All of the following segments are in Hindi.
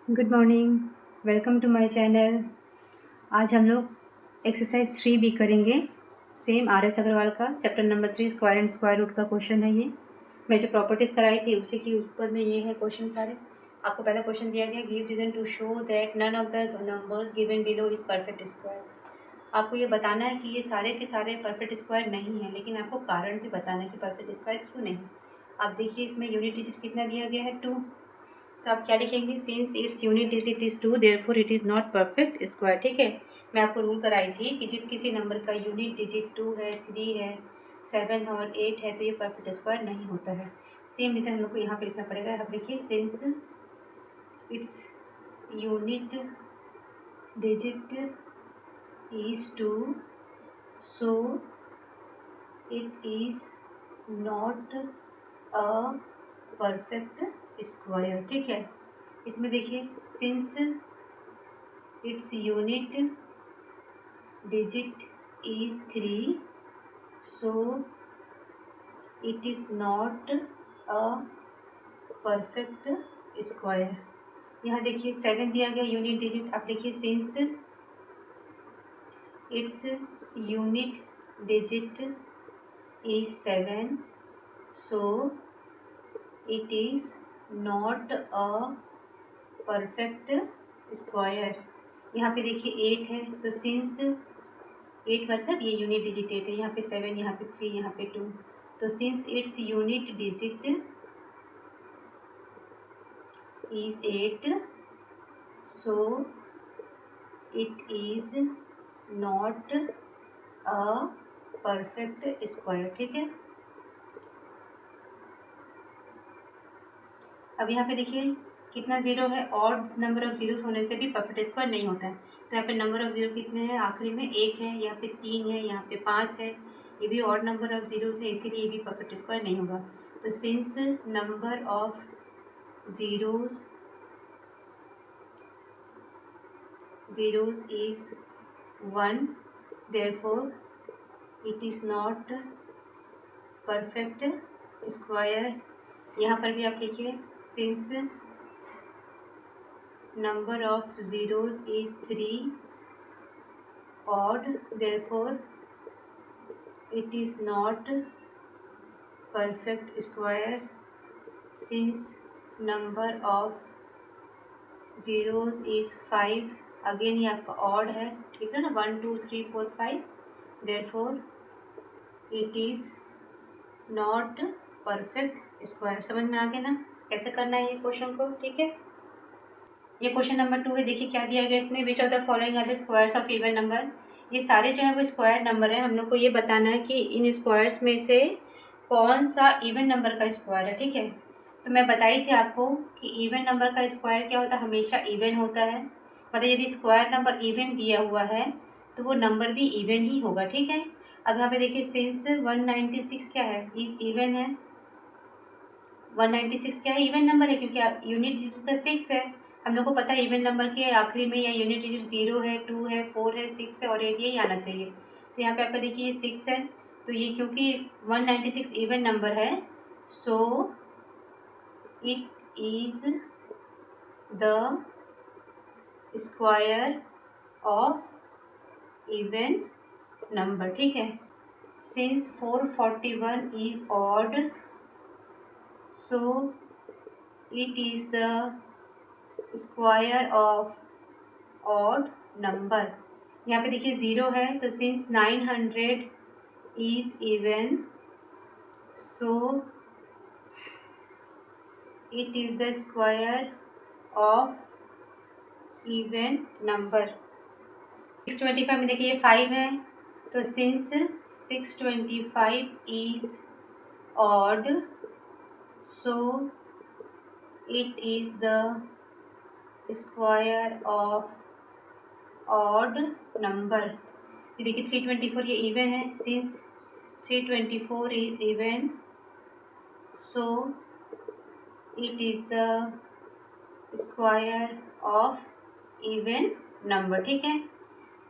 Good morning. Welcome to my channel. आज हम लोग एक्सरसाइज 3 भी करेंगे। सेम आर एस अग्रवाल का chapter number 3 square and square root का क्वेश्चन है। ये मैं जो प्रॉपर्टीज़ कराई थी उसी के ऊपर में ये है क्वेश्चन सारे। आपको पहला क्वेश्चन दिया गया, give reason to show that none of the numbers given below is perfect square. आपको ये बताना है कि ये सारे के सारे परफेक्ट स्क्वायर नहीं है, लेकिन आपको कारण भी बताना है कि परफेक्ट स्क्वायर क्यों नहीं। आप देखिए इसमें यूनिट डिजिट कितना दिया गया है, 2। तो आप क्या लिखेंगे, since its unit digit is 2 therefore it is not perfect square. ठीक है, मैं आपको रूल कराई थी कि जिस किसी नंबर का यूनिट डिजिट 2 है, 3 है, 7 और 8 है तो ये परफेक्ट स्क्वायर नहीं होता है। सेम रीज़न हम लोग को यहाँ पे लिखना पड़ेगा। आप लिखिए, since its unit digit is 2 so it is not a perfect square. ठीक है, इसमें देखिए, since its unit digit is 3 so it is not a perfect square. यहाँ देखिए 7 दिया गया यूनिट डिजिट। आप लिखिए, since its unit digit is 7 so it is not a perfect square. यहाँ पे देखिए 8 है, तो सिंस 8 मतलब ये यूनिट डिजिट 8 है। यहाँ पे 7, यहाँ पे 3, यहाँ पे 2। तो since its unit digit is 8 so it is not a perfect square. ठीक है, अब यहाँ पे देखिए कितना ज़ीरो है। ऑड नंबर ऑफ जीरोस होने से भी परफेक्ट स्क्वायर नहीं होता है। तो यहाँ पे नंबर ऑफ जीरो कितने हैं, आखिरी में 1 है, यहाँ पे 3 है, यहाँ पे 5 है। ये भी ऑड नंबर ऑफ जीरोस है, इसीलिए ये भी परफेक्ट स्क्वायर नहीं होगा। तो since number of zeros is 1 therefore it is not perfect square। यहाँ पर भी आप लिखिए, since number of zeros is 3 odd therefore it is not perfect square। since number of zeros is 5, again ये आपका ऑड है, ठीक है ना, 1 2 3 4 5, therefore it is not perfect square. समझ में आ गया ना कैसे करना है ये क्वेश्चन को। ठीक है, ये क्वेश्चन नंबर 2 है। देखिए क्या दिया गया इसमें, which of the following are the squares of even number. ये सारे जो है वो स्क्वायर नंबर है। हम लोग को ये बताना है कि इन स्क्वायर्स में से कौन सा इवन नंबर का स्क्वायर है। ठीक है, तो मैं बताई थी आपको कि इवन नंबर का स्क्वायर क्या होता है, हमेशा इवन होता है। मतलब यदि स्क्वायर नंबर इवन दिया हुआ है तो वो नंबर भी इवन ही होगा। ठीक है, अब यहाँ पे देखिए, सिंस 196 क्या है, इज इवन है। 196 क्या है, इवन नंबर है, क्योंकि यूनिट डिजिट का 6 है। हम लोग को पता है इवन नंबर के आखिरी में या यूनिट डिजिट 0 है, 2 है, 4 है, 6 है और 8 यही आना चाहिए। तो यहाँ पे आपका देखिए ये 6 है, तो ये क्योंकि 196 इवन नंबर है so it is the square of even number. ठीक है, since 441 is odd so it is the square of odd number. यहाँ पे देखिए 0 है, तो since 900 is even so it is the square of even number. 625 में देखिए 5 है, तो since 625 is odd so it is the square of odd number. ये देखिए 324 ये इवन है, since 324 is even so it is the square of even number. ठीक है,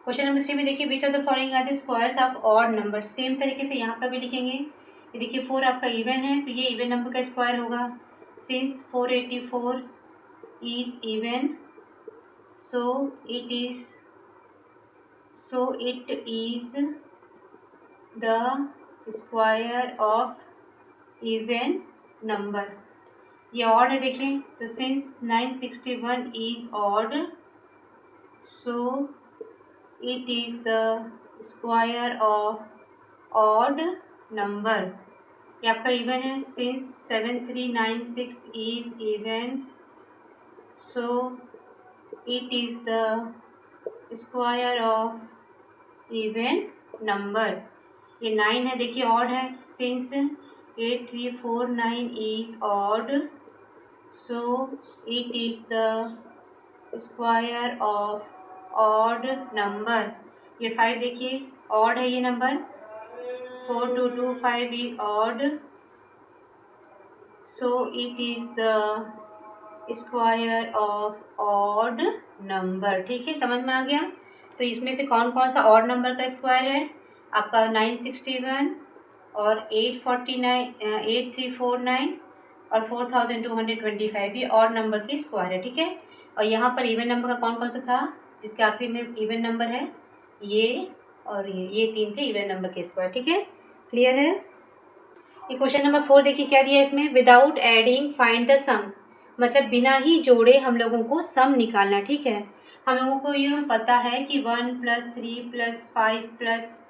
क्वेश्चन नंबर 3 में देखिए, which of the following are the squares of odd number. Same तरीके से यहाँ पर भी लिखेंगे। ये देखिए 4 आपका इवन है, तो ये इवन नंबर का स्क्वायर होगा। Since 484 is even so it is the square of even number। ये ऑड है, देखें तो since 961 is odd, so it is the square of odd number. ये आपका इवन है, since 7396 is even, so it is the square of even number. ये 9 है, देखिए ऑड है, since 8349 is odd, so it is the square of odd number. ये 5 देखिए ऑड है ये number, 4225 is odd, so it is the square of odd number. ठीक है, समझ में आ गया। तो इसमें से कौन कौन सा ऑड नंबर का स्क्वायर है? आपका 961 और 8349 और 4225, ये ऑड नंबर के स्क्वायर है। ठीक है, और यहाँ पर इवन नंबर का कौन कौन सा था जिसके आखिरी में इवन नंबर है? ये और ये 3 थे इवन नंबर के स्क्वायर। ठीक है, क्लियर है। ये क्वेश्चन नंबर 4 देखिए क्या दिया है इसमें, विदाउट एडिंग फाइंड द सम, मतलब बिना ही जोड़े हम लोगों को सम निकालना। ठीक है, हम लोगों को ये पता है कि 1 + 3 + 5 +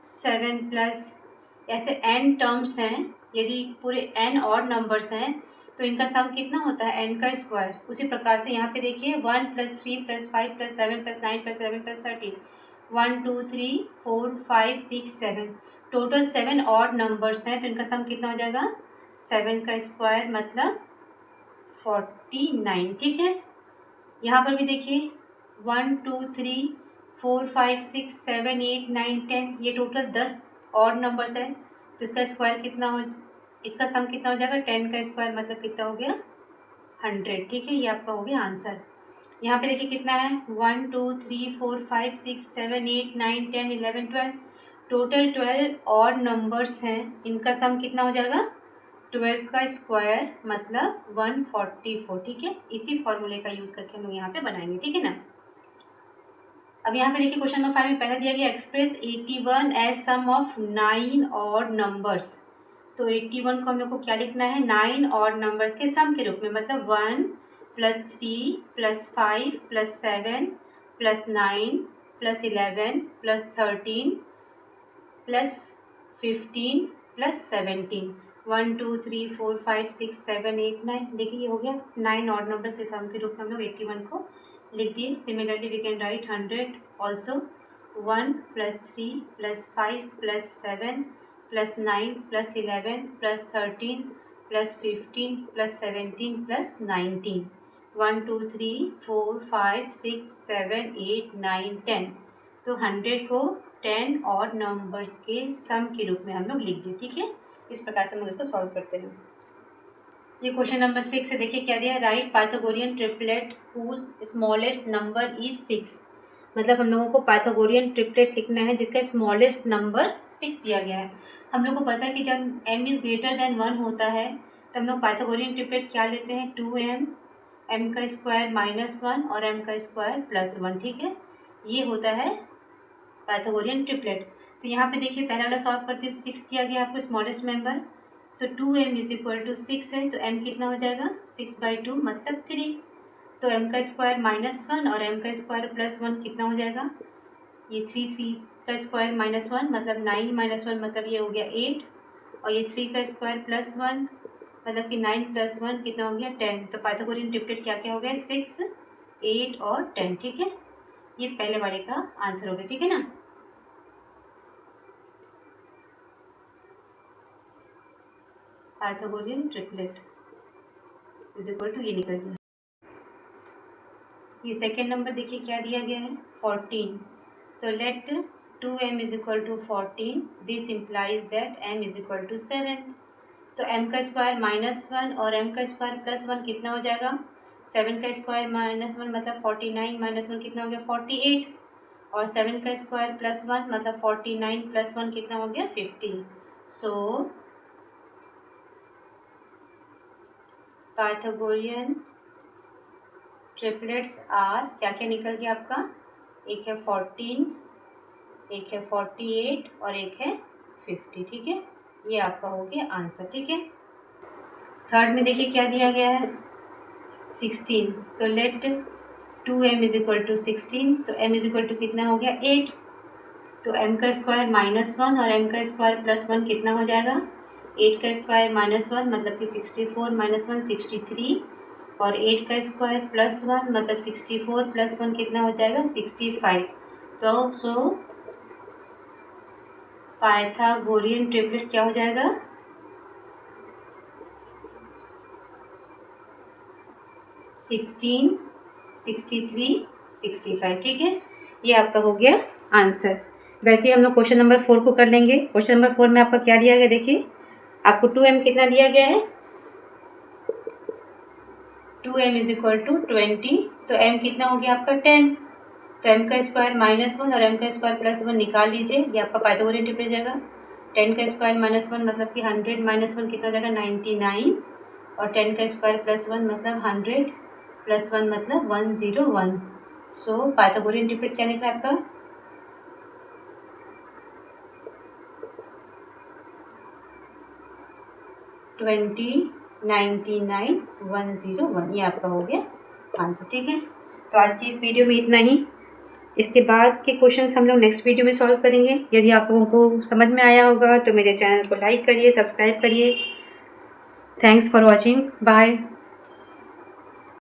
7 प्लस ऐसे n टर्म्स हैं। यदि पूरे n ऑड नंबर्स हैं तो इनका सम कितना होता है? n का स्क्वायर। उसी प्रकार से यहाँ पे देखिए 1 + 3 + 5 + 7 + 9 + 11 + 13, 1 2 3 4 5 6 7, टोटल 7 ऑड नंबर्स हैं तो इनका सम कितना हो जाएगा? 7 का स्क्वायर मतलब 49। ठीक है, यहाँ पर भी देखिए 1 2 3 4 5 6 7 8 9 10, ये टोटल 10 ऑड नंबर्स हैं तो इसका स्क्वायर कितना हो, इसका सम कितना हो जाएगा? 10 का स्क्वायर मतलब कितना हो गया? 100। ठीक है, ये आपका हो गया आंसर। यहाँ पे देखिए कितना है, 1 2 3 4 5 6 7 8 9 10 11 12, टोटल 12 ऑड नंबर्स हैं, इनका सम कितना हो जाएगा? 12 का स्क्वायर मतलब 144। ठीक है, इसी फॉर्मूले का यूज़ करके हम लोग यहाँ पे बनाएंगे। ठीक है ना। अब यहाँ पे देखिए क्वेश्चन नंबर 5 में पहला दिया गया, express 81 as sum of 9 odd numbers. तो 81 को हम लोग को क्या लिखना है? 9 ऑड नंबर्स के सम के रूप में, मतलब 1 + 3 + 5 + 7 + 9 + 11 + 13 + 15 + 17, 1 2 3 4 5 6 7 8 9, देखिए ये हो गया 9 ऑड नंबर्स के सम के रूप में हम लोग 81 को लिख दिए। Similarly we can write 100 also, 1 + 3 + 5 + 7 + 9 + 11 + 13 + 15 + 17 + 19, 1 2 3 4 5 6 7 8 9 10, तो 100 को 10 ऑड नंबर्स के सम के रूप में हम लोग लिख दिए। ठीक है, इस प्रकार से हम लोग इसको सॉल्व करते हैं। ये क्वेश्चन नंबर 6 है, देखिए क्या दिया है, write Pythagorean triplet whose smallest number is 6, मतलब हम लोगों को पाइथागोरियन ट्रिपलेट लिखना है जिसका स्मॉलेस्ट नंबर 6 दिया गया है। हम लोग को पता है कि जब m इज़ ग्रेटर देन 1 होता है तो हम लोग पाइथागोरियन ट्रिपलेट क्या लेते हैं? 2m, m का स्क्वायर -1 और m का स्क्वायर +1। ठीक है, ये होता है पाइथागोरियन ट्रिपलेट। तो यहाँ पे देखिए पहला वाला सॉल्व करते हैं, 6 दिया गया आपको स्मॉलेस्ट मेंबर, तो 2m = 6 है तो m कितना हो जाएगा? 6/2 मतलब 3, तो m का स्क्वायर -1 और m का स्क्वायर +1 कितना हो जाएगा? ये 3 का स्क्वायर -1 मतलब 9 -1 मतलब ये हो गया 8, और ये 3 का स्क्वायर +1 मतलब कि 9 + 1 कितना हो गया? 10। तो पाइथागोरियन ट्रिपलेट क्या क्या हो गया? 6 8 और 10। ठीक है, ये पहले वाले का आंसर हो गया। ठीक है ना। पाइथागोरियन ट्रिपलेट = ये निकल गया। ये सेकेंड नंबर देखिए क्या दिया गया है, 14, तो let 2m = 14, this implies that m = 7, तो m का स्क्वायर -1 और m का स्क्वायर +1 कितना हो जाएगा? 7 का स्क्वायर -1 मतलब 49 -1 कितना हो गया? 48, और 7 का स्क्वायर +1 मतलब 49 + 1 कितना हो गया? 50। सो पाइथागोरियन ट्रिपलेट्स आर क्या क्या निकल गया आपका, एक है 14, एक है 48 और एक है 50। ठीक है, ये आपका हो गया आंसर। ठीक है, थर्ड में देखिए क्या दिया गया है 16, तो let 2m is equal to 16, तो m इज इक्वल टू कितना हो गया 8, तो m का स्क्वायर -1 और m का स्क्वायर +1 कितना हो जाएगा, 8 का स्क्वायर -1 मतलब कि 64 -1 63, और 8 का स्क्वायर +1 मतलब 64 + 1 कितना हो जाएगा 65। तो सो पाइथागोरियन ट्रिपलेट क्या हो जाएगा 16, 63, 65। ठीक है, ये आपका हो गया आंसर। वैसे ही हम लोग क्वेश्चन नंबर 4 को कर लेंगे। क्वेश्चन नंबर 4 में आपका क्या दिया गया, देखिए आपको 2m कितना दिया गया है, 2m इज इक्वल टू 20, तो m कितना हो गया आपका 10, तो m का स्क्वायर -1 और m का स्क्वायर +1 निकाल लीजिए, ये आपका पाइथागोरियन ट्रिपलेट जाएगा। 10 का स्क्वायर -1 मतलब कि 100 -1 कितना हो जाएगा 99, और 10 का स्क्वायर +1 मतलब 100 +1 मतलब 101। सो पाइथागोरियन ट्रिपलेट क्या निकला आपका 20, 99, 101, ये आपका हो गया आंसर। ठीक है, तो आज की इस वीडियो में इतना ही। इसके बाद के क्वेश्चंस हम लोग नेक्स्ट वीडियो में सॉल्व करेंगे। यदि आप लोगों को समझ में आया होगा तो मेरे चैनल को लाइक करिए, सब्सक्राइब करिए। Thanks for watching, bye.